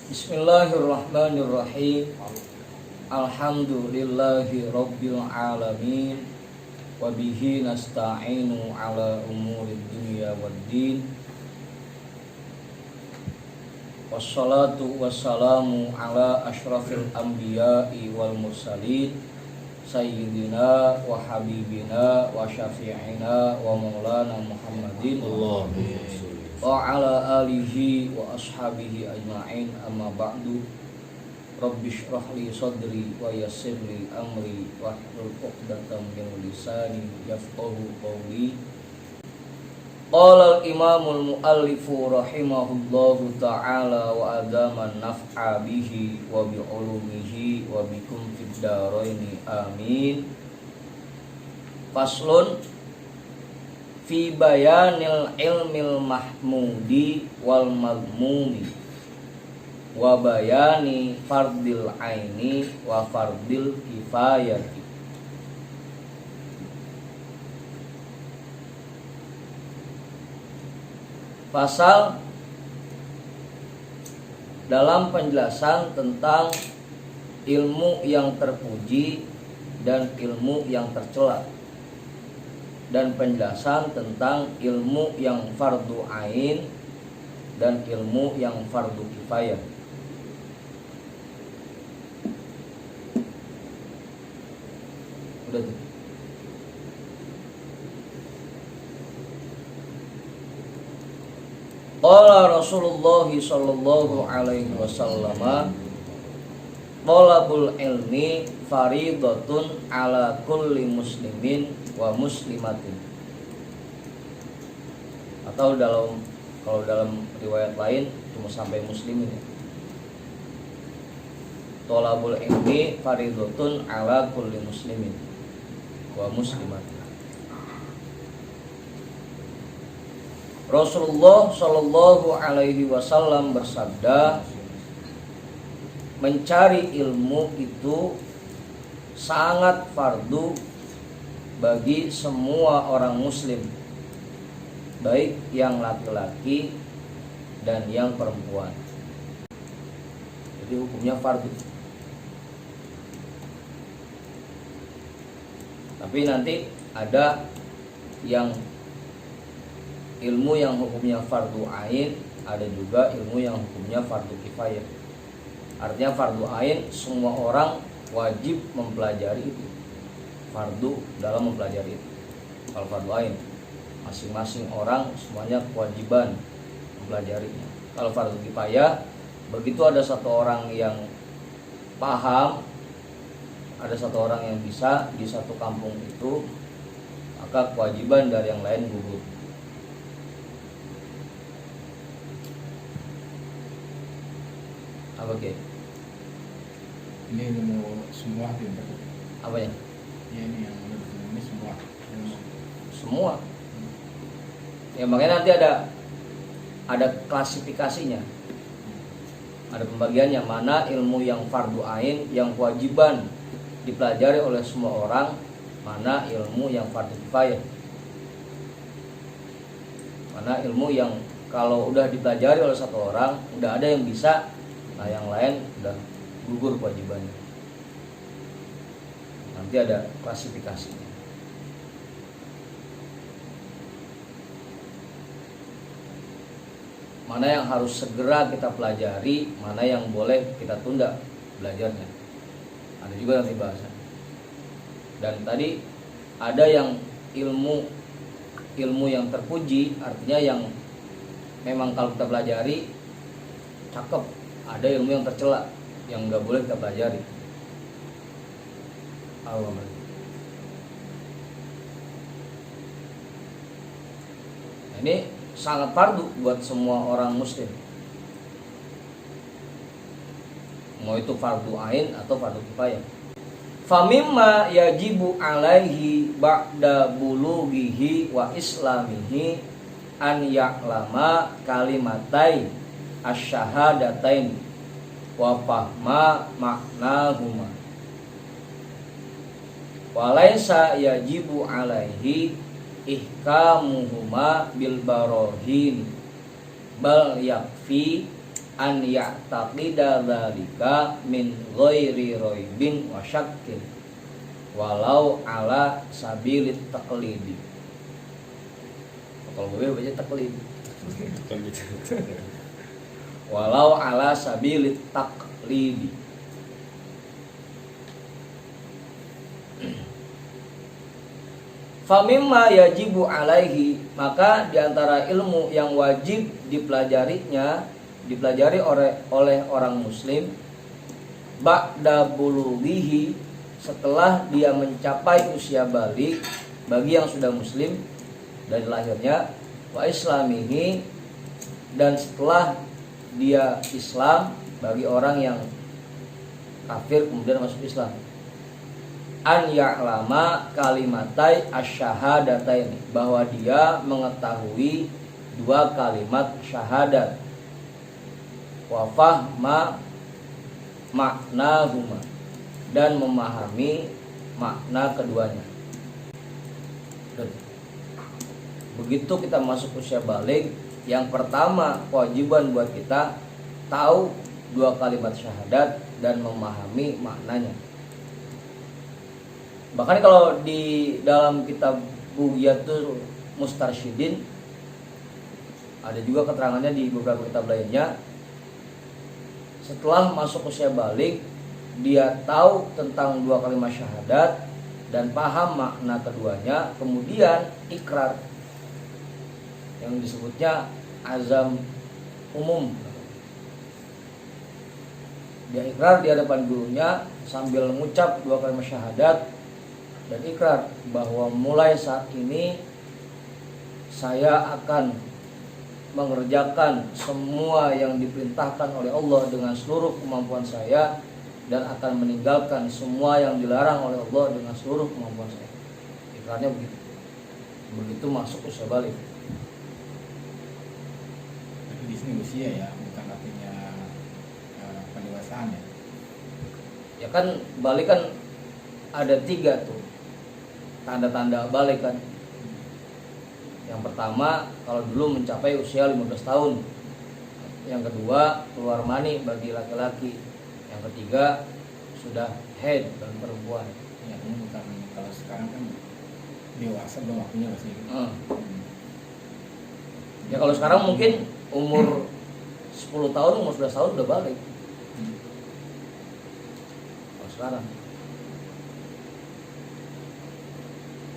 Bismillahirrahmanirrahim. Alhamdulillahi rabbil alamin. Wabihi nasta'inu ala umurid dunya waddin. Wassalatu wassalamu ala ashrafil anbiya'i wal mursalin, sayyidina wa habibina wa syafi'ina wa maulana Muhammadin wa ala alihi wa ashabihi ajma'in, amma ba'du. Rabbi shrah li sadri wa yassir li amri wahlul 'uqdatam min lisani yafqahu qawli. Qala al-imamul muallifu rahimahullahu ta'ala wa adaman naf'a bihi wa bi ulumihi wa bikum fid daraini amin. Faslun fi bayanil ilmil mahmudi wal madmumi wa bayani fardil aini wa fardil kifayati. Pasal dalam penjelasan tentang ilmu yang terpuji dan ilmu yang tercela, dan penjelasan tentang ilmu yang fardu ain dan ilmu yang fardu kifayah. Udah tuh. Qala Rasulullah sallallahu alaihi wasallam, talabul ilmi faridatun ala kulli muslimin wa muslimatin. Atau kalau dalam riwayat lain cuma sampai muslimin ya. Talabul ilmi faridatun ala kulli muslimin wa muslimatin. Rasulullah sallallahu alaihi wasallam bersabda, mencari ilmu itu sangat fardu bagi semua orang muslim, baik yang laki-laki dan yang perempuan. Jadi hukumnya fardu. Tapi nanti ada yang ilmu yang hukumnya fardu ain, ada juga ilmu yang hukumnya fardu kifayah. Artinya fardu ain semua orang wajib mempelajari itu, fardu dalam mempelajari itu. Kalau fardu ain masing-masing orang semuanya kewajiban mempelajarinya. Kalau fardu kifayah, begitu ada satu orang yang paham, ada satu orang yang bisa di satu kampung itu, maka kewajiban dari yang lain gugur. Oke. Ini ilmu semua tidak. Apa ya? Ini yang ini semua. Semua. Ya makanya nanti ada klasifikasinya. Ada pembagiannya, mana ilmu yang fardu ain yang kewajiban dipelajari oleh semua orang, mana ilmu yang fardu kifayah. Mana ilmu yang kalau udah dipelajari oleh satu orang, udah ada yang bisa, nah yang lain udah gugur kewajibannya. Nanti ada klasifikasinya. Mana yang harus segera kita pelajari, mana yang boleh kita tunda belajarnya. Ada juga nanti bahasan. Dan tadi ada yang ilmu yang terpuji, artinya yang memang kalau kita pelajari cakep. Ada ilmu yang tercela yang nggak boleh kita pelajari. Nah, ini sangat fardu buat semua orang muslim, mau itu fardu ain atau fardu kifayah. Famimma yajibu alaihi ba'da bulughihi wa islamihi an ya'lama kalimatai asyhadadatain wa fahma maknahuma. Walaysa yajibu alaihi ihkamuhuma bil barohin bal yakfi an ya'taqida dzalika min ghairi raibin wa syakkin walau ala sabilit taqlidi. Kalau gue baca taqlid. Walau ala sabilit taqlidi. Famimma yajibu alaihi, maka diantara ilmu yang wajib dipelajari oleh orang muslim ba'da bulughihi, setelah dia mencapai usia balik bagi yang sudah muslim dari lahirnya, wa islamihi, dan setelah dia Islam bagi orang yang kafir kemudian masuk Islam, an ya'lama kalimatai asyhadataini, bahwa dia mengetahui dua kalimat syahadat, wa fahma maknahuma, dan memahami makna keduanya. Dan begitu kita masuk usia balik, yang pertama kewajiban buat kita tahu dua kalimat syahadat dan memahami maknanya. Bahkan kalau di dalam kitab Bughyatul Mustarsyidin ada juga keterangannya di beberapa kitab lainnya, setelah masuk usia balik dia tahu tentang dua kalimat syahadat dan paham makna keduanya, kemudian ikrar yang disebutnya azam umum. Dia ikrar di hadapan gurunya sambil mengucap dua kalimat syahadat dan ikrar bahwa mulai saat ini saya akan mengerjakan semua yang diperintahkan oleh Allah dengan seluruh kemampuan saya dan akan meninggalkan semua yang dilarang oleh Allah dengan seluruh kemampuan saya. Ikrarnya begitu. Begitu masuk usia balik. Tapi di sini usia ya, bukan artinya pendewasaan ya. Ya kan balik kan ada 3 tuh tanda-tanda balik kan. Yang pertama kalau dulu mencapai usia 15 tahun. Yang kedua keluar mani bagi laki-laki. Yang ketiga sudah haid dan perempuan. Ya, ini bukan, kalau sekarang kan dewasa belum waktunya masih. Ya kalau sekarang mungkin umur 10 tahun, umur 11 tahun udah balik. Kalau sekarang.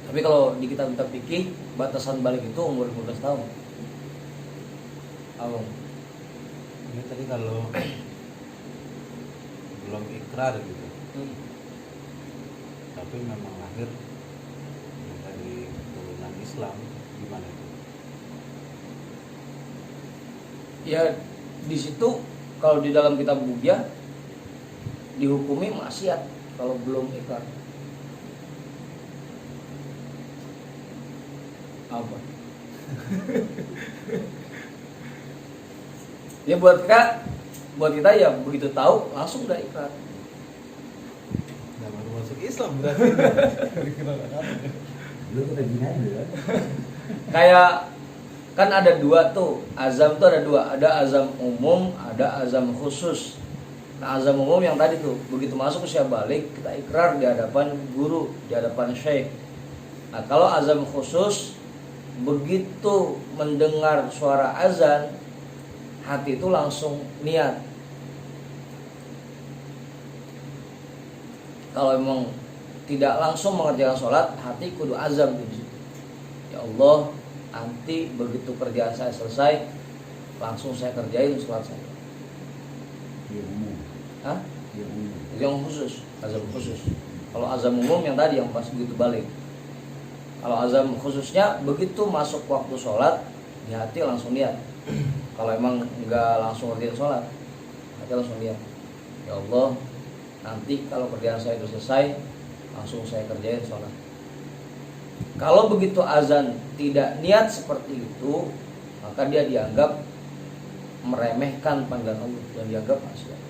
Tapi kalau di kitab-kitab fikih batasan balik itu umur 15 tahun. Abang. Ini tadi kalau belum ikrar gitu, tapi memang lahir dari keturunan Islam, gimana itu? Ya di situ kalau di dalam kitab Bughya dihukumi maksiat kalau belum ikrar. Apa? Ya buat kita ya begitu tahu langsung udah ikrar. Nah, baru masuk Islam berarti. Kayak kan ada 2 tuh, azam tuh ada 2, ada azam umum, ada azam khusus. Nah azam umum yang tadi tuh begitu masuk usia balik kita ikrar di hadapan guru, di hadapan syekh. Nah kalau azam khusus begitu mendengar suara azan hati itu langsung niat. Kalau memang tidak langsung mengerjakan sholat, hati kudu azam di situ. Ya Allah, nanti begitu kerjaan saya selesai, langsung saya kerjain sholat saya. Hah? Yang khusus, azam khusus. Kalau azam umum yang tadi yang pas begitu balik. Kalau azam khususnya begitu masuk waktu sholat di hati langsung niat. Kalau emang nggak langsung kerjain sholat, hati langsung niat. Ya Allah, nanti kalau kerjaan saya itu selesai, langsung saya kerjain sholat. Kalau begitu azan tidak niat seperti itu, maka dia dianggap meremehkan panggilan Allah dan dianggap maksiat.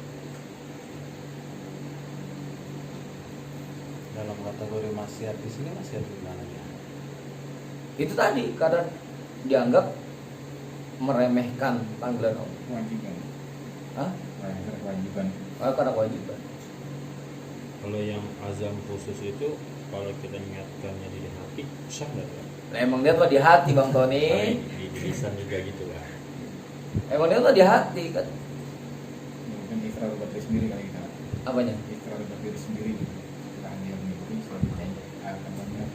Dalam kategori maksiat di sini maksiat gimana ya? Itu tadi kadang dianggap meremehkan panggilan Allah. Kewajiban. Hah? Karena kewajiban. Karena kewajiban. Kalau yang azam khusus itu kalau kita niatkannya di hati sah nggak ya? Nah, emang dia tuh di hati Bang Tony. Di lisan juga gitu lah. Emang dia tuh di hati kan. Mungkin ikrar buat diri sendiri kali kita. Apanya? Ikrar buat diri sendiri gitu. Karena dia mengikuti selanjutnya akan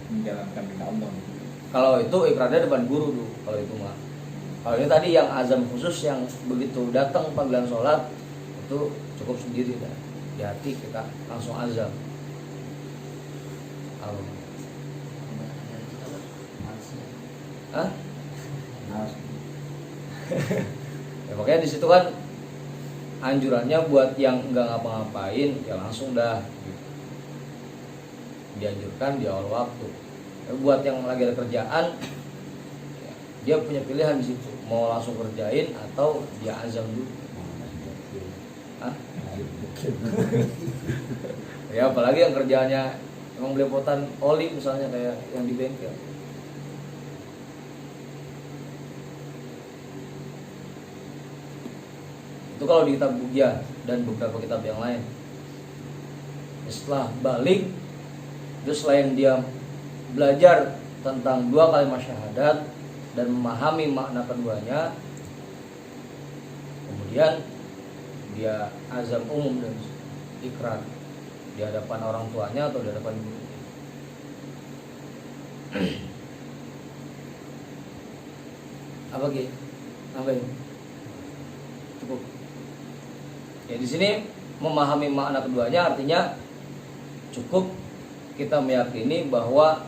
menjalankan perintah Allah. Kalau itu ikrarnya depan guru tuh, kalau itu mah. Kalau ini tadi yang azam khusus yang begitu datang panggilan sholat itu cukup sendiri dah. Di hati kita langsung azam. Allah. Hah? Ya makanya di situ kan anjurannya buat yang nggak ngapa-ngapain ya langsung dah gitu. Dianjurkan di awal waktu. Buat yang lagi ada kerjaan ya, dia punya pilihan di situ mau langsung kerjain atau dia azam dulu. Hah? Ya apalagi yang kerjaannya emang belepotan oli misalnya kayak yang di bengkel. Itu kalau di kitab Bughya dan beberapa kitab yang lain. Setelah balik, terus selain dia belajar tentang dua kalimat syahadat dan memahami makna keduanya, kemudian dia azam umum dan ikrar di hadapan orang tuanya atau di hadapan gurunya. Apa Ki? Nambahin? Cukup. Ya di sini memahami makna keduanya artinya cukup kita meyakini bahwa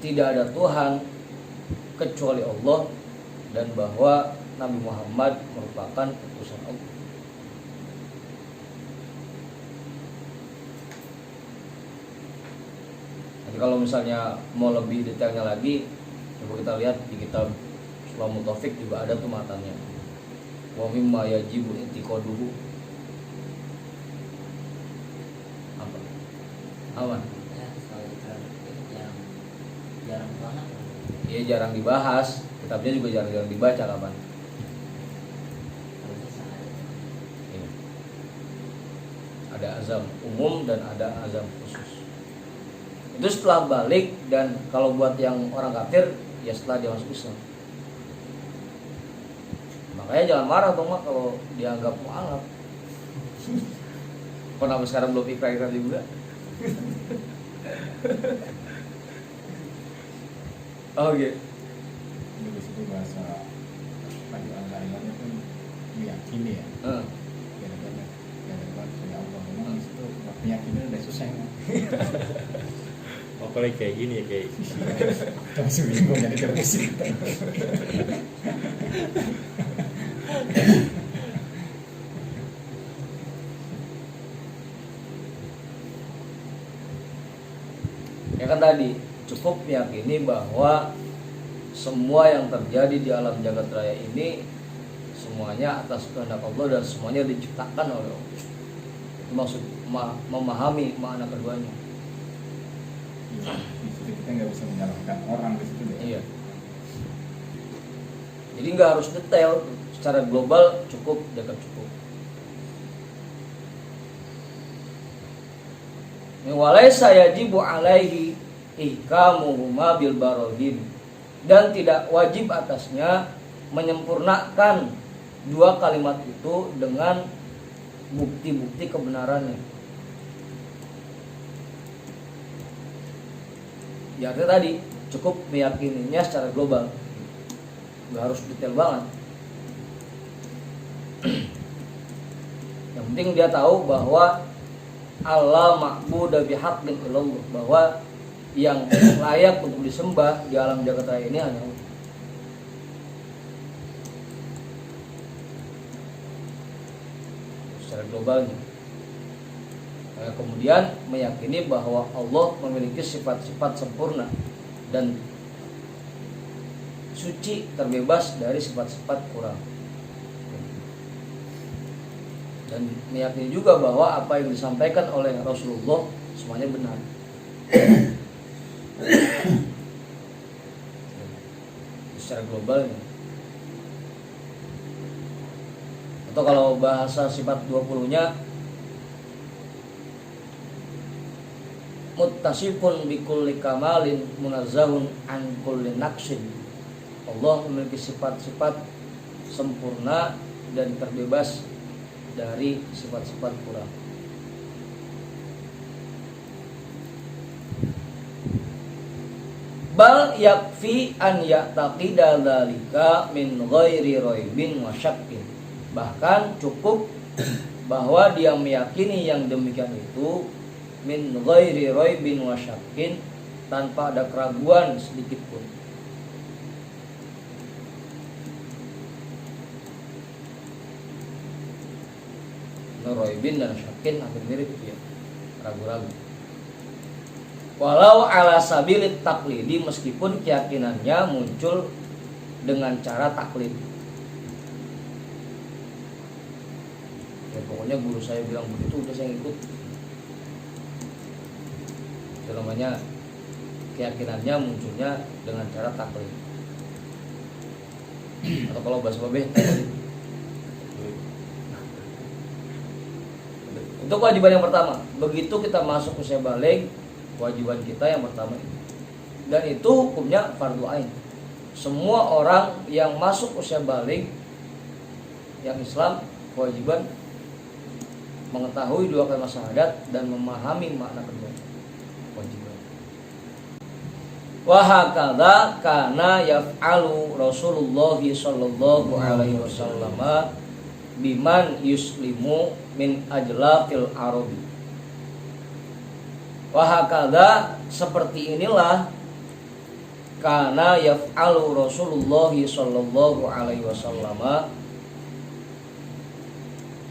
tidak ada Tuhan kecuali Allah dan bahwa Nabi Muhammad merupakan utusan Allah. Jadi kalau misalnya mau lebih detailnya lagi, coba kita lihat di kitab Sulamul Taufik juga ada tuh matanya. Wa mimma yajibu i'tiqaduhu. Apa? Aman. Ya, soal ikrar itu jarang banget. Iya jarang dibahas, kitabnya juga jarang dibaca kapan. Harusnya salah. Iya. Ada azam umum dan ada azam khusus. Itu setelah balik dan kalau buat yang orang kafir ya setelah dia masuk Islam. Makanya jangan marah Bang Mak kalau dianggap mualaf. Kenapa sekarang belum ikrar juga? Oh gitu. Jadi di situ bahasa Nabi Allah-nya pun meyakini ya. Ya ada dari Allah. Memang di situ meyakini udah susah ya. Apalagi kayak gini ya kayak Kita masih bingung jadi terus. Ya kan tadi cukup meyakini bahwa semua yang terjadi di alam jagat raya ini semuanya atas kehendak Allah dan semuanya diciptakan oleh Allah. Itu maksud memahami makna keduanya. Di situ kita nggak bisa menyalahkan orang di situ deh. Iya. Jadi nggak harus detail, secara global cukup, dekat cukup. Walaysa yajibu alaihi ihkamuhuma bil barahin, dan tidak wajib atasnya menyempurnakan dua kalimat itu dengan bukti-bukti kebenarannya. Ya artinya tadi cukup meyakininya secara global, nggak harus detail banget. Yang penting dia tahu bahwa Allah ma'budu bihaqqin illallah, bahwa yang layak untuk disembah di alam jagat raya ini hanya Allah. Secara globalnya. Kemudian meyakini bahwa Allah memiliki sifat-sifat sempurna dan suci, terbebas dari sifat-sifat kurang. Dan meyakini juga bahwa apa yang disampaikan oleh Rasulullah semuanya benar. Secara globalnya. Atau kalau bahasa sifat 20-nya muttasifun bikulli kamalin munazzahun an kulli naqsin. Allah memiliki sifat-sifat sempurna dan terbebas dari sifat-sifat kurang. Bal yakfi an ya'taqida dzalika min ghairi raibin wa syakkin. Bahkan cukup bahwa dia meyakini yang demikian itu min ghairi raibin wa syakkin, tanpa ada keraguan sedikit pun. Raibin dan syakkin hampir mirip ya, ragu-ragu. Walau ala sabilit taklidi, meskipun keyakinannya muncul dengan cara taklid. Ya pokoknya guru saya bilang begitu, udah saya ikut. Itu namanya keyakinannya munculnya dengan cara taklid. Atau kalau bahasa babeh, itu kewajiban yang pertama. Begitu kita masuk usia balik, kewajiban kita yang pertama ini. Dan itu hukumnya fardu ain. Semua orang yang masuk usia balik yang Islam kewajiban mengetahui 2 kalimat syahadat dan memahami makna kedua. Kewajiban. Wa hakadza kana yaf'alu Rasulullah sallallahu alaihi wasallam biman yuslimu min ajlafil arabi. Wahakadha, seperti inilah kana yaf'alu Rasulullah sallallahu alaihi wasallam,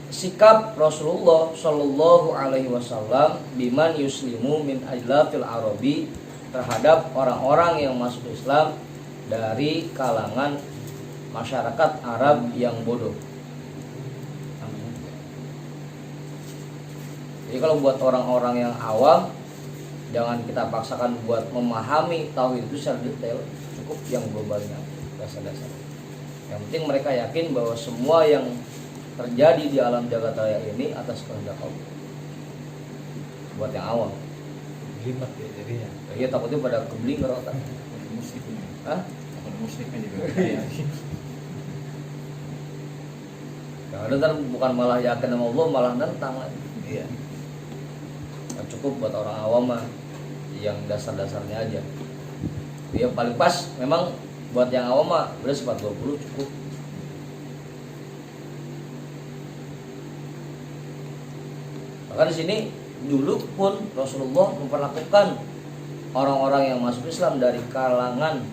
sikap Rasulullah sallallahu alaihi wasallam biman yuslimu min ajlafil arabi, terhadap orang-orang yang masuk Islam dari kalangan masyarakat Arab yang bodoh. Jadi kalau buat orang-orang yang awam, jangan kita paksakan buat memahami tauhid itu secara detail, cukup yang globalnya, dasar-dasar. Yang penting mereka yakin bahwa semua yang terjadi di alam jagat raya ini atas kehendak Allah. Buat yang awam. Gelimat ya jadinya. Iya, takutnya pada keblinger otak. Musiknya. Hah? Takut musiknya juga. Yang ada ntar bukan malah yakin sama Allah, malah nentang lagi. Iya. Cukup buat orang awam mah yang dasar-dasarnya aja. Dia paling pas memang buat yang awam mah udah sifat 20 cukup. Bahkan di sini dulu pun Rasulullah memperlakukan orang-orang yang masuk Islam dari kalangan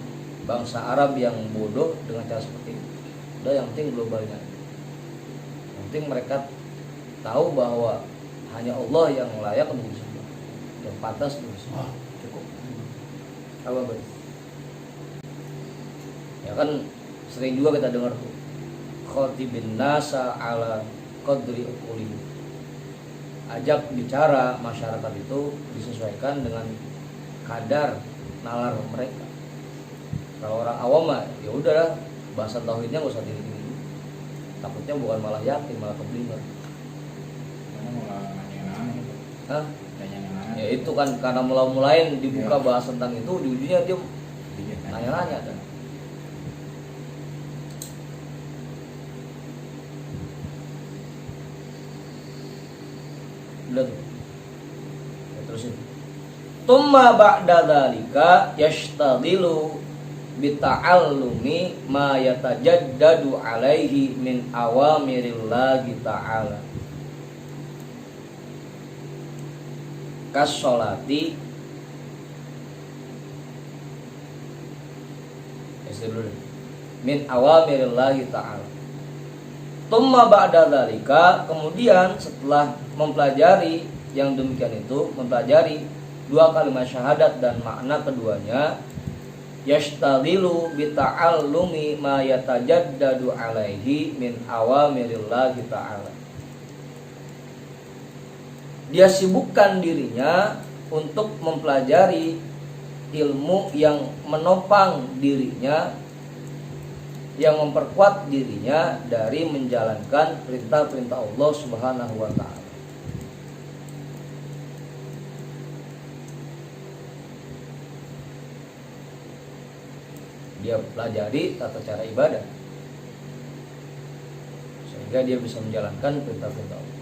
bangsa Arab yang bodoh dengan cara seperti itu. Udah, yang penting globalnya. Yang penting mereka tahu bahwa hanya Allah yang layak untuk disembah, yang pantas untuk disembah. Cukup. Apa betul? Ya kan sering juga kita dengar tuh, khatibin nasa ala qadri uquli. Ajak bicara masyarakat itu disesuaikan dengan kadar nalar mereka. Kalau orang awam mah ya udahlah, bahasa tauhidnya enggak usah diri-diri. Takutnya bukan malah yakin, malah keblinger. Hah? Ya itu kan karena mulai dibuka bahas tentang itu, di ujungnya dia nanya-nanya kan. Udah tuh. Ya, terusin. Tumma ba'da dzalika yashtaghilu bita'allumi ma yatajaddadu alaihi min awamirillahi ta'ala. Kasolati min awamirillahi ta'ala. Tumma ba'da dzalika, kemudian setelah mempelajari yang demikian itu, mempelajari 2 kalimat syahadat dan makna keduanya, yashtaghilu bita'allumi ma yatajaddadu alaihi min awamirillahi ta'ala. Dia sibukkan dirinya untuk mempelajari ilmu yang menopang dirinya yang memperkuat dirinya dari menjalankan perintah-perintah Allah Subhanahu wa taala. Dia pelajari tata cara ibadah sehingga dia bisa menjalankan perintah-perintah Allah.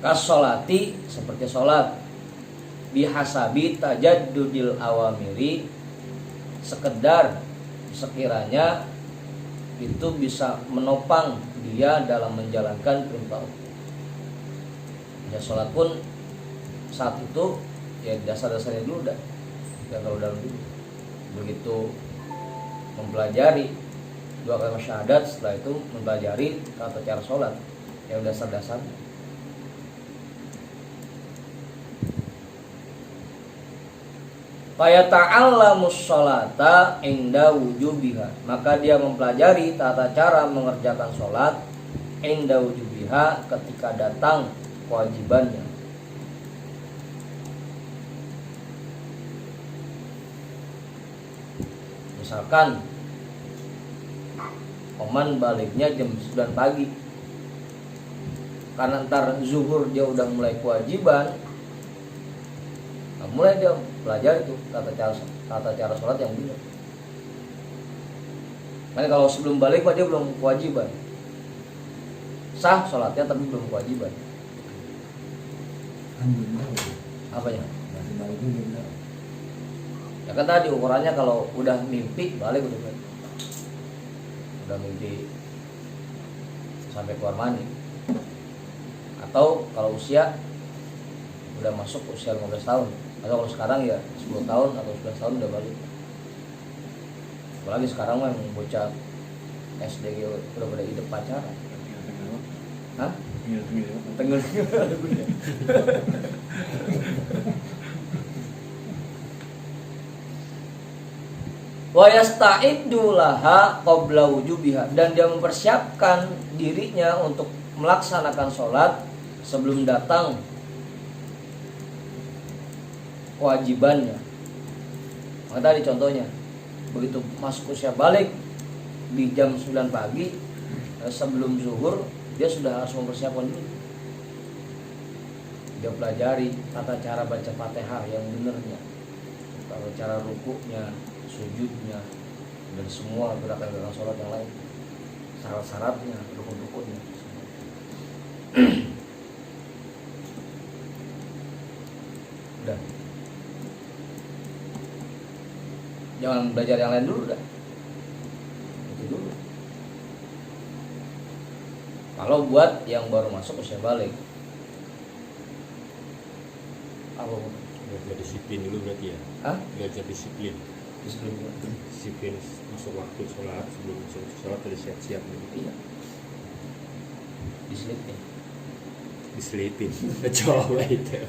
Kasolati, seperti sholat, bihasabi tajaddudil awamiri, sekedar sekiranya itu bisa menopang dia dalam menjalankan perintah Allah. Ya sholat pun saat itu ya dasar-dasarnya dulu dah, kalau dalam dulu. Begitu mempelajari 2 kalimat syahadat, setelah itu mempelajari tata cara sholat yang dasar-dasarnya. Fayata'allamus sholata inda wujubiha, maka dia mempelajari tata cara mengerjakan sholat inda wujubiha, ketika datang kewajibannya. Misalkan Oman baliknya jam 9 pagi, karena ntar zuhur dia udah mulai kewajiban, nah, mulai dia belajar itu tata cara sholat yang benar. Karena kalau sebelum balik dia belum kewajiban, sah sholatnya tapi belum kewajiban. Apanya? Ya kan tadi ukurannya kalau udah mimpi balik udah mimpi sampai keluar mani, atau kalau usia udah masuk usia 15 tahun, atau kalau sekarang ya 10 tahun atau 11 tahun udah balik. Apalagi sekarang mah yang bocah SD udah pada hidup pacaran. Hah? Tengil. Wa yasta'iddu laha qabla wujubiha, dan dia mempersiapkan dirinya untuk melaksanakan sholat sebelum datang kewajibannya. Maka tadi contohnya, begitu masuk usia balik di jam 9 pagi, sebelum zuhur dia sudah harus mempersiapkan dulu. Dia pelajari tata cara baca Fatihah yang benarnya, tata cara rukuknya, sujudnya, dan semua gerakan-gerakan sholat yang lain, syarat-syaratnya, rukun-rukunnya. Udah, jangan belajar yang lain dulu dah, itu dulu. Kalau buat yang baru masuk usia balik, apa? Belajar disiplin dulu berarti ya? Hah? Belajar disiplin. Disiplin masuk waktu sholat, sebelum masuk sholat harus siap-siap gitu. Iya. Diselipin. Coba itu.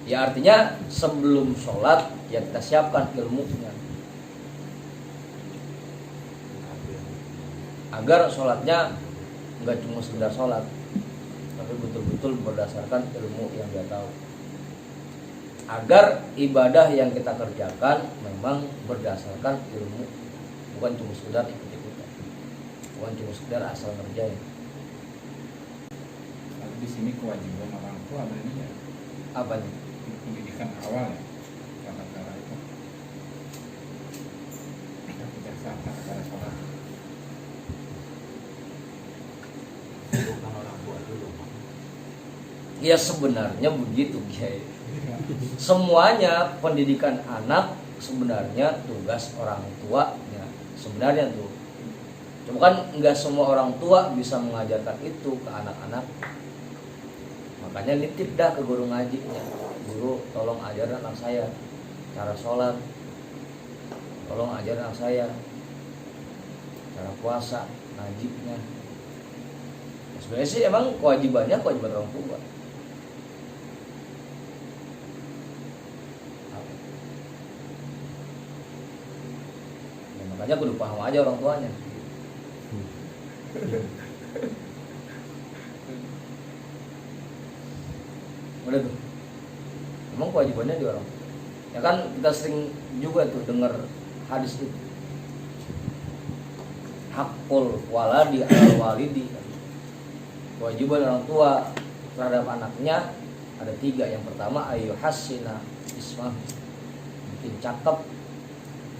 Ya artinya sebelum sholat ya kita siapkan ilmunya, agar sholatnya nggak cuma sekedar sholat, tapi betul-betul berdasarkan ilmu yang dia tahu. Agar ibadah yang kita kerjakan memang berdasarkan ilmu, bukan cuma sekedar ikut-ikutan, bukan cuma sekedar asal ngerjain. Tapi di sini kewajiban orang tua berarti ya. Apanya? Pendidikan awal ya, cara itu. Kita cara sholat. Bukan orang tua dulu. Ya sebenarnya begitu, Kiai. Semuanya pendidikan anak sebenarnya tugas orang tuanya sebenarnya tuh. Cuma kan nggak semua orang tua bisa mengajarkan itu ke anak-anak. Makanya nitip dah ke guru ngajinya. Guru, tolong ajarin anak saya cara sholat, tolong ajarin anak saya cara puasa, ngajinya. Nah, sebenarnya sih emang kewajiban orang tua. Ya, makanya kudu paham aja orang tuanya. Udah tuh. Memang kewajibannya di orang tua. Ya kan kita sering juga tuh dengar hadis itu. Hakul waladi ala walidi. Kewajiban orang tua terhadap anaknya ada 3. Yang pertama ayu hasina ismah, bikin cakep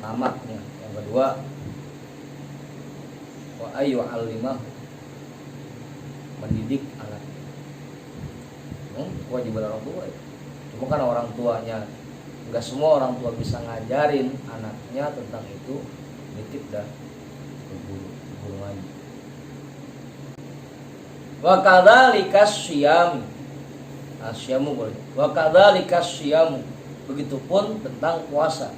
namanya. Yang kedua wa ayu alimah, mendidik anaknya. Kewajiban orang tua ya. Cuma kan orang tuanya nggak semua orang tua bisa ngajarin anaknya tentang itu, nitip dan ke guru ngaji. Wa kadzalika syiyam, asyamu boleh. Wa kadzalika syiyam, begitupun tentang puasa.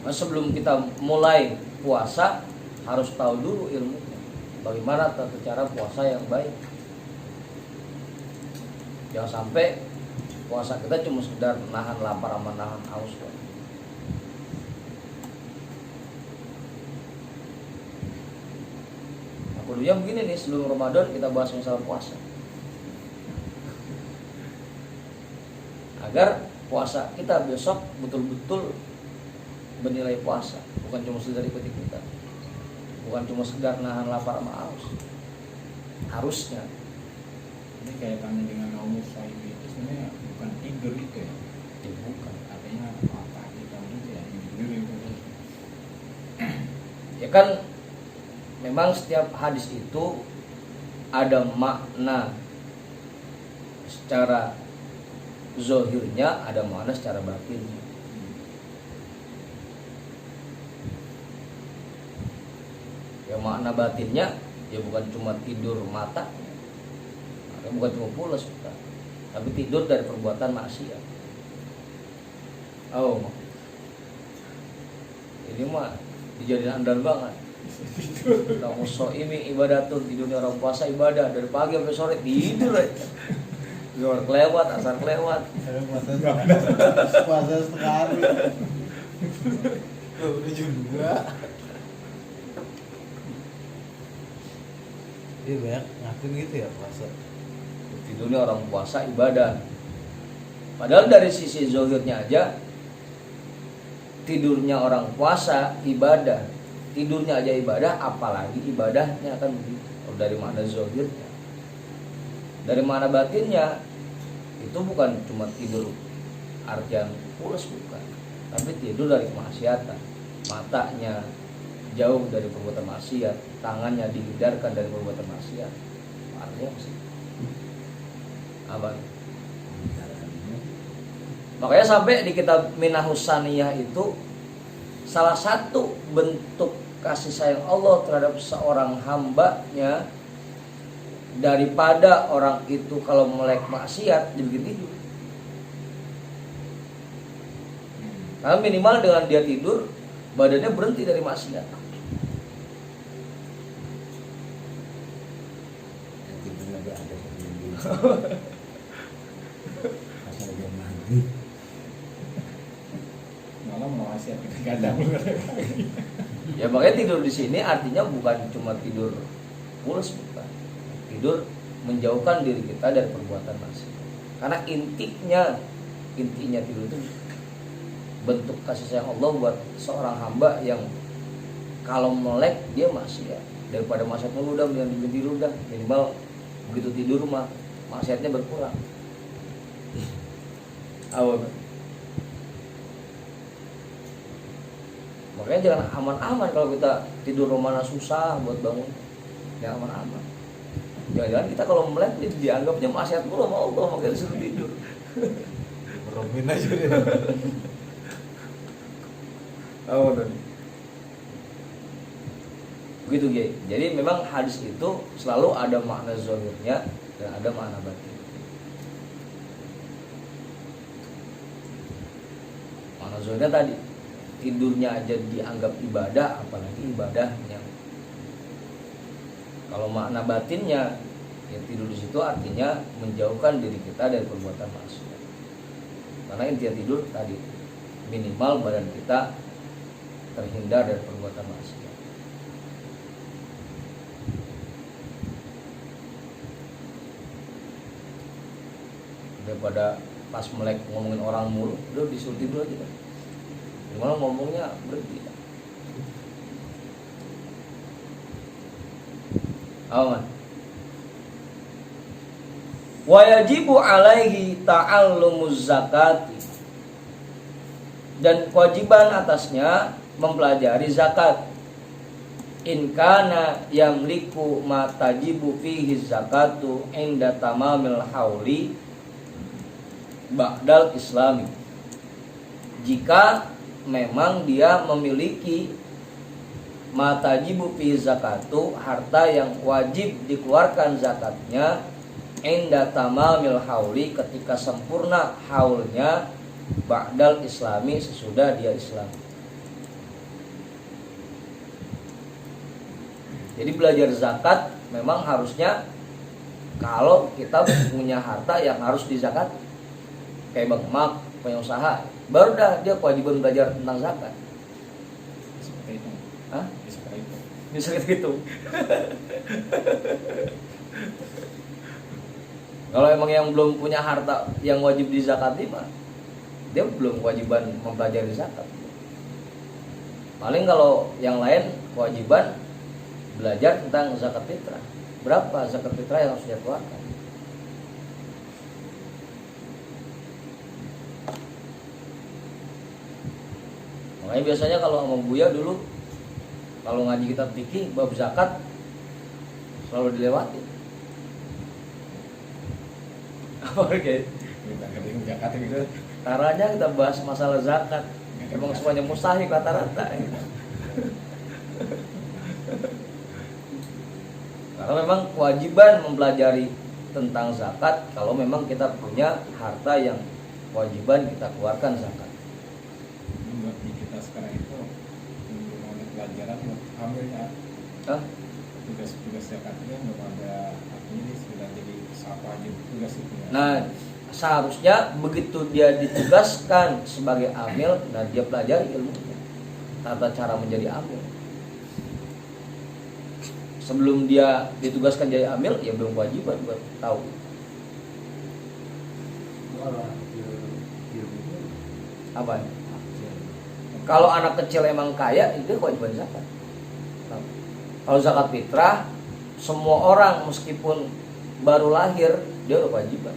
Nah, sebelum kita mulai puasa harus tahu dulu ilmunya. Bagaimana tata cara puasa yang baik. Jangan sampai puasa kita cuma sekedar nahan lapar sama nahan haus. Aku dulunya begini nih, sebelum Ramadan kita bahas masalah puasa. Agar puasa kita besok betul-betul bernilai puasa, bukan cuma sekedar ikuti kita, bukan cuma sekedar nahan lapar sama haus. Harusnya. Ini kaitannya dengan naumus sahibi itu sebenarnya bukan tidur itu ya. Ya, bukan. Artinya mata kita itu ya tidur itu. Ya kan memang setiap hadis itu ada makna secara zahirnya, ada makna secara batinnya. Ya makna batinnya ya bukan cuma tidur mata, bukan cuma pulas, bukan. Tapi tidur dari perbuatan maksiat. Oh, ini mah dijadiin andal banget. Naumus ini ibadatun, tidurnya orang puasa ibadah dari pagi sampai sore tidur aja. Zuhur kelewat, asar kelewat. Puasa sekali. Udah juga. Iya banyak ngakuin gitu ya puasa. Tidurnya orang puasa ibadah. Padahal dari sisi zahirnya aja tidurnya orang puasa ibadah. Tidurnya aja ibadah, apalagi ibadahnya kan begitu. Dari mana zahirnya? Dari mana batinnya? Itu bukan cuma tidur artian pulas, bukan. Tapi tidur dari kemaksiatan. Matanya jauh dari perbuatan maksiat, tangannya dihindarkan dari perbuatan maksiat. Artinya apa sih? Apa? Makanya sampai di kitab Minahus Saniyah itu salah satu bentuk kasih sayang Allah terhadap seorang hambanya, daripada orang itu kalau melek maksiat dibikin tidur. Karena minimal dengan dia tidur badannya berhenti dari maksiat. Tidurnya gak ada asal dia mandi. Malah mewasiat kadang. Ya makanya tidur di sini artinya bukan cuma tidur pulas, bukan. Tidur menjauhkan diri kita dari perbuatan maksiat. Karena intinya tidur itu bentuk kasih sayang Allah buat seorang hamba yang kalau melek dia maksiat. Daripada maksiat mulu udah yang tidur udah, minimal begitu tidur mah maksiatnya berkurang. Awal. Makanya jangan aman-aman kalau kita tidur rumahnya susah buat bangun. Jangan aman-aman. Jangan-jangan kita kalau melek dianggapnya maksiat mulu sama Allah, makanya disuruh tidur. Beromin aja deh. Awal. Begitu Gey. Jadi memang hadis itu selalu ada makna zahirnya dan ada makna batin. Makna zahirnya tadi tidurnya aja dianggap ibadah, apalagi ibadahnya. Kalau makna batinnya ya tidur di situ artinya menjauhkan diri kita dari perbuatan maksiat. Karena intinya tidur tadi minimal badan kita terhindar dari perbuatan maksiat. daripada pas melek ngomongin orang mulu, udah disuruh tidur aja kan. Gimana ngomongnya berhenti. Aman. Wa yajibu alaihi ta'allumuz zakati, dan kewajiban atasnya mempelajari zakat. In kana yamliku ma tajibu fihi zakatu inda tamamil hauli ba'dal islami. Jika memang dia memiliki ma tajibu fihi zakatu, harta yang wajib dikeluarkan zakatnya, inda tamamil hauli, ketika sempurna haulnya, ba'dal islami, sesudah dia Islam. Jadi belajar zakat memang harusnya kalau kita punya harta yang harus dizakat, kayak Bang Mak, punya usaha, baru dah dia kewajiban belajar tentang zakat. Seperti itu. Hah? Seperti itu. Bisa gitu. Kalau emang yang belum punya harta yang wajib dizakati mah, dia belum kewajiban mempelajari zakat. Paling kalau yang lain kewajiban belajar tentang zakat fitrah. Berapa zakat fitrah yang harus dia keluarkan? Makanya biasanya kalau sama Buya dulu, kalau ngaji kitab fikih bab zakat selalu dilewati. Apa kayak Kita ketemu zakat gitu. caranya kita bahas masalah zakat. Emang semuanya mustahil rata-rata. Karena memang kewajiban mempelajari tentang zakat kalau memang kita punya harta yang kewajiban kita keluarkan zakat. Buat di kita sekarang itu belum ada pelajaran buat ambilnya. Hah? Tugas-tugas zakatnya belum ada, artinya ini sudah jadi apa aja tugas itu ya. Nah, seharusnya begitu dia ditugaskan sebagai amil, nah dia pelajari ilmunya, tata cara menjadi amil. Sebelum dia ditugaskan jadi amil, ya belum kewajiban buat tahu. Apa? Kalau anak kecil emang kaya, itu kewajiban zakat. Kalau zakat fitrah, semua orang meskipun baru lahir, dia udah kewajiban.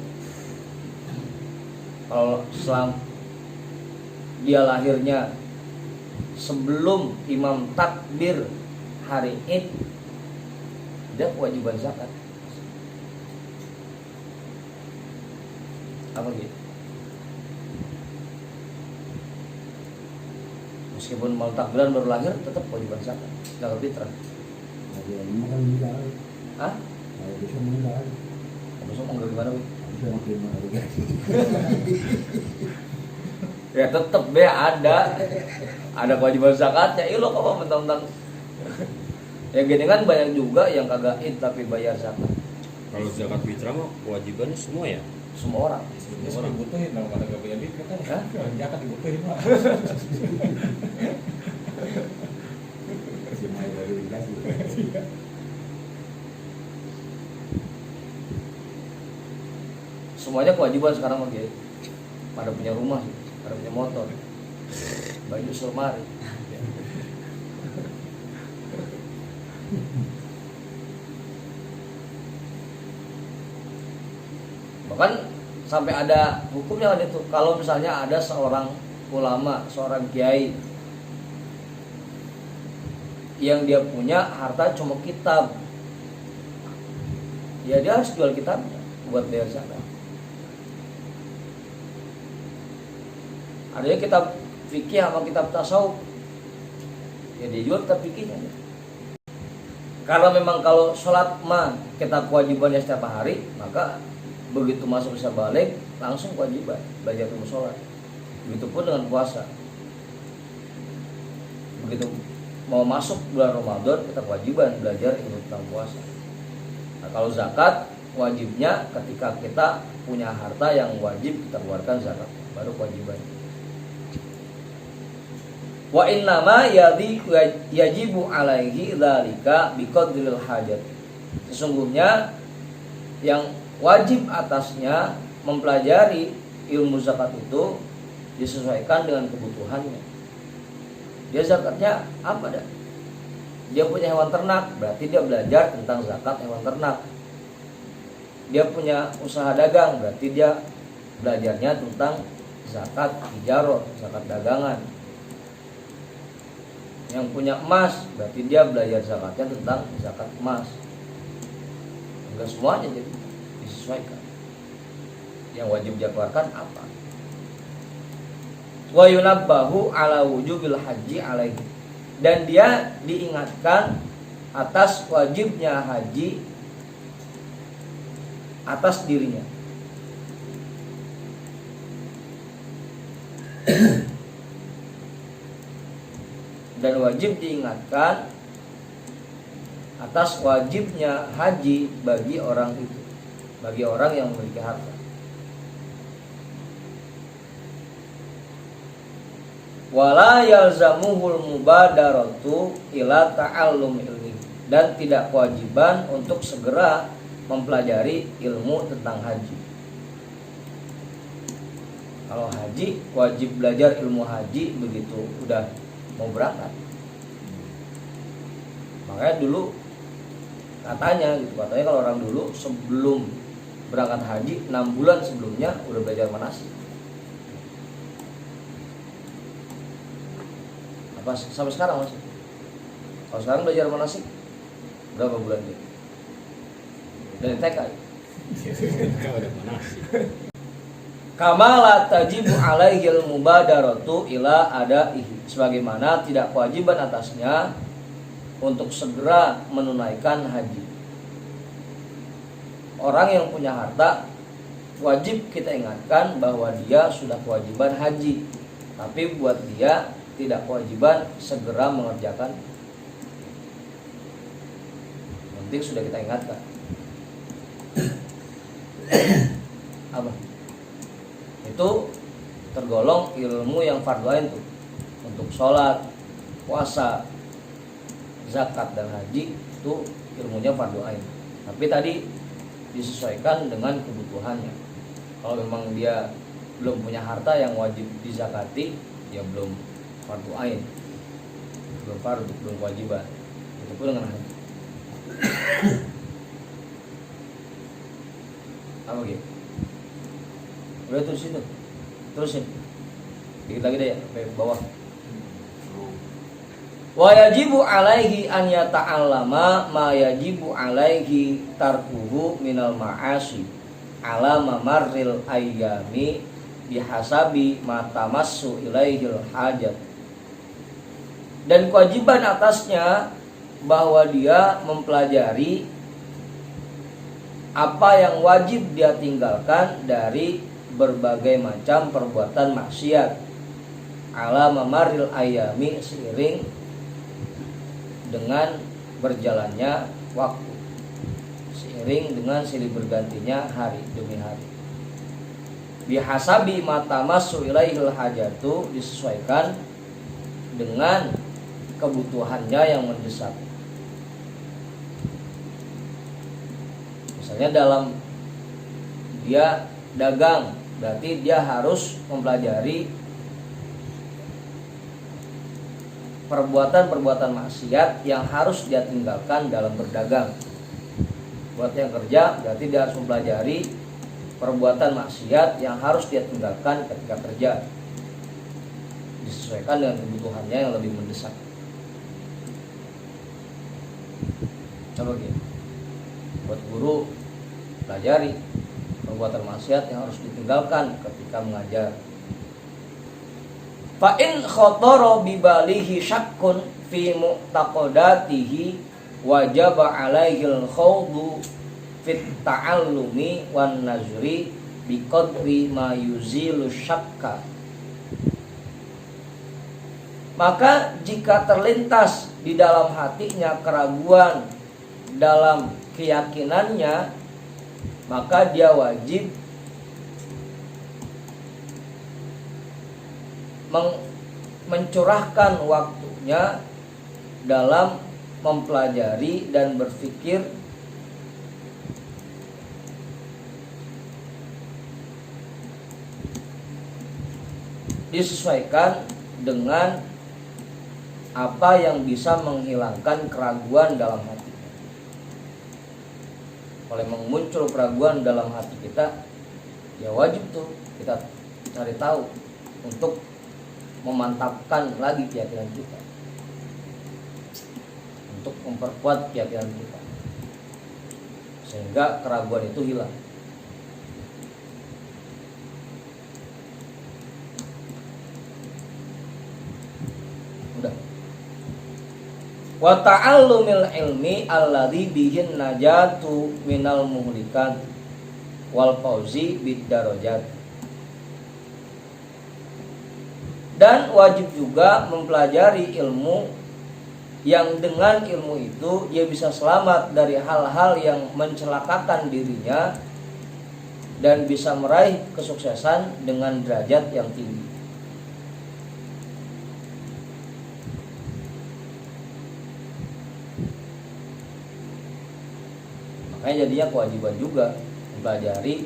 Kalau Islam dia lahirnya sebelum imam takbir hari Id, dia kewajiban zakat. Apa gitu? Meskipun mau takbiran baru lahir, tetap kewajiban zakat. Zakat fitrah. Ada yang makan meninggal. Hah? Kalau bisa meninggal. Besok mau gimana? Wi? Bisa makin meninggal. Ya tetap be ada kewajiban zakatnya. Ih lo kok mentang-mentang ya gini kan banyak juga yang kagak id tapi bayar zakat. Kalau zakat fitrah mah kewajibannya semua ya. Semua orang. Dia sudah dibutuhin, kalau ada gak punya duit katanya. Hah? Kalau zakat dibutuhin Pak. Cuma baru dikasih. Semuanya kewajiban sekarang mah gitu. Pada punya rumah, pada punya motor, baju selmari. Bahkan sampai ada hukumnya kan itu. Kalau misalnya ada seorang ulama, seorang kiai yang dia punya harta cuma kitab, ya dia harus jual kitabnya buat bayar zakat. Adanya kitab fikih sama kitab tasawuf, ya dia jual kitab fikihnya. Karena memang kalau sholat mah kita kewajibannya setiap hari, maka begitu masuk bisa balik langsung kewajiban belajar ilmu sholat. Begitupun dengan puasa. Begitu mau masuk bulan Ramadan kita kewajiban belajar ilmu tentang puasa. Nah, kalau zakat wajibnya ketika kita punya harta yang wajib kita keluarkan zakat, baru kewajiban. Wa innama yajibu alaihi dzalika biqadril hajat. Sesungguhnya yang wajib atasnya mempelajari ilmu zakat itu disesuaikan dengan kebutuhannya. Dia zakatnya apa dah? Dia punya hewan ternak, berarti dia belajar tentang zakat hewan ternak. Dia punya usaha dagang, berarti dia belajarnya tentang zakat tijarah, zakat dagangan. Yang punya emas, berarti dia belajar zakatnya tentang zakat emas. Enggak semuanya jadi disesuaikan. Yang wajib dia keluarkan apa? Wa yunabbahu ala wujubil haji alaihi. Dan dia diingatkan atas wajibnya haji atas dirinya. Dan wajib diingatkan atas wajibnya haji bagi orang itu, bagi orang yang memiliki harta. Wala yalzamuhul mubadaratu ila ta'allum ilmi. Dan tidak kewajiban untuk segera mempelajari ilmu tentang haji. Kalau haji wajib belajar ilmu haji begitu udah mau berangkat. Makanya dulu katanya kalau orang dulu sebelum berangkat haji 6 bulan sebelumnya udah belajar manasik. Apa sampai sekarang masih? Kalau sekarang belajar manasik berapa bulan dia? Dari TK. Kau ada manasik. Kamala tajibu alaihil mubadaratu ila adaihi. Sebagaimana tidak kewajiban atasnya untuk segera menunaikan haji. Orang yang punya harta wajib kita ingatkan bahwa dia sudah kewajiban haji. Tapi buat dia tidak kewajiban segera mengerjakan. Penting sudah kita ingatkan. Apa? Itu tergolong ilmu yang fardhu ain tuh. Untuk sholat, puasa, zakat dan haji itu ilmunya fardhu ain. Tapi tadi disesuaikan dengan kebutuhannya. Kalau memang dia belum punya harta yang wajib dizakati, ya belum fardhu ain, belum fardhu, belum kewajiban. Itu pun dengan haji. Apa gitu? Udah terus itu, terusin. Dikit lagi deh ya, sampai bawah. Wa yajibu alaihi an yata'allama ma yajibu alaihi tarkuhu minal ma'asi ala mamarril ayyami bihasabi ma tamassu ilaihil hajat. Dan kewajiban atasnya bahwa dia mempelajari apa yang wajib dia tinggalkan dari berbagai macam perbuatan maksiat ala mamarril ayyami, seiring dengan berjalannya waktu, seiring dengan silih bergantinya hari demi hari. Bihasabi matamassu ilaihil hajatu, disesuaikan dengan kebutuhannya yang mendesak. Misalnya dalam dia dagang, berarti dia harus mempelajari perbuatan-perbuatan maksiat yang harus dia tinggalkan dalam berdagang. Buat yang kerja, berarti dia harus mempelajari perbuatan maksiat yang harus dia tinggalkan ketika kerja. Disesuaikan dengan kebutuhannya yang lebih mendesak. Coba gini. Buat guru, pelajari perbuatan maksiat yang harus ditinggalkan ketika mengajar. Fa in khatara bi balihi syakkun fi mu'taqadatihi wajaba alaihil khawdu fit ta'allumi wan nazri bi qadri ma yuzilu syakka. Maka jika terlintas di dalam hatinya keraguan dalam keyakinannya, maka dia wajib mencurahkan waktunya dalam mempelajari dan berpikir disesuaikan dengan apa yang bisa menghilangkan keraguan dalam hati. Kalau memang muncul keraguan dalam hati kita, ya wajib tuh kita cari tahu untuk memantapkan lagi keyakinan kita, untuk memperkuat keyakinan kita, sehingga keraguan itu hilang. Udah. Wa ta'allumil ilmi alladzi bihin najatu minal muhlikat wal fauzi bid darajat. Dan wajib juga mempelajari ilmu yang dengan ilmu itu dia bisa selamat dari hal-hal yang mencelakakan dirinya dan bisa meraih kesuksesan dengan derajat yang tinggi. Makanya jadinya kewajiban juga mempelajari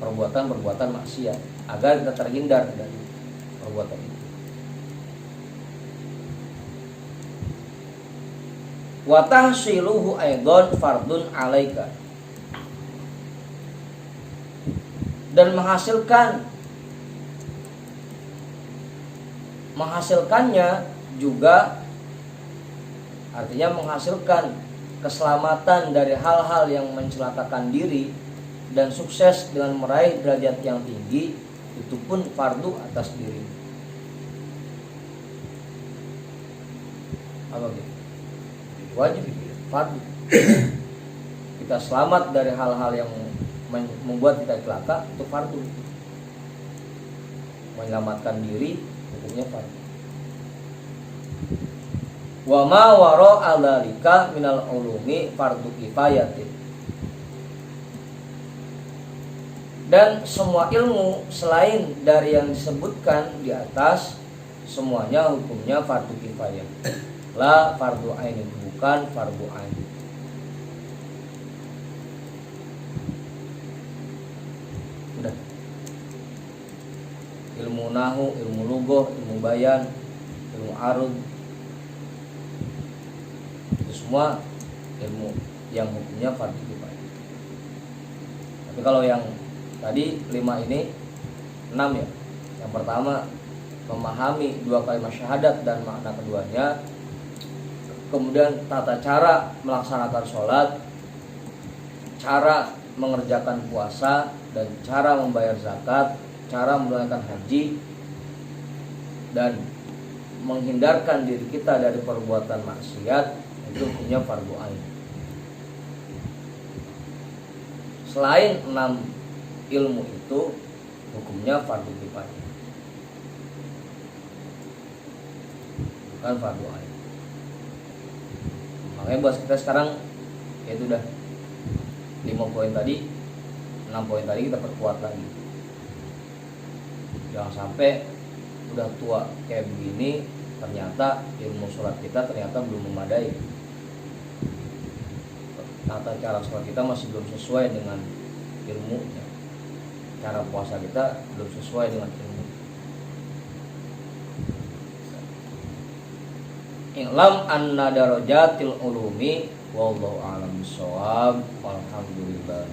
perbuatan-perbuatan maksiat agar kita terhindar dari perbuatan itu. Wa tahsiluhu aidan fardun 'alaika. Dan menghasilkannya juga artinya menghasilkan keselamatan dari hal-hal yang mencelakakan diri dan sukses dengan meraih derajat yang tinggi, itu pun fardu atas diri. Apa gitu? Wajib, fardu. Kita selamat dari hal-hal yang membuat kita celaka, itu fardu. Menyelamatkan diri hukumnya fardu. Wa ma wara dzalika minal ulumi fardu kifayatin. Dan semua ilmu selain dari yang disebutkan di atas, semuanya hukumnya fardu kifayah. La fardu ain, bukan fardu ain. Udah. Ilmu nahu, ilmu lughah, ilmu bayan, ilmu arud, semua ilmu yang hukumnya fardu kifayah. Tapi kalau yang tadi 5 ini 6 ya. Yang pertama memahami 2 kalimat syahadat dan makna keduanya. Kemudian tata cara melaksanakan sholat, cara mengerjakan puasa, dan cara membayar zakat, cara menunaikan haji, dan menghindarkan diri kita dari perbuatan maksiat, itu hukumnya fardu ain. Selain 6 ilmu itu hukumnya fardu kifayah, bukan fardu ain. Makanya buat kita sekarang yaitu udah 5 poin tadi, 6 poin tadi kita perkuat lagi. Jangan sampai udah tua kayak begini ternyata ilmu sholat kita ternyata belum memadai. Tata cara sholat kita masih belum sesuai dengan ilmunya. Cara puasa kita belum sesuai dengan ilmu. I'lam anna darajatil ulumi wallahu a'lam bishawab. Walhamdulillah.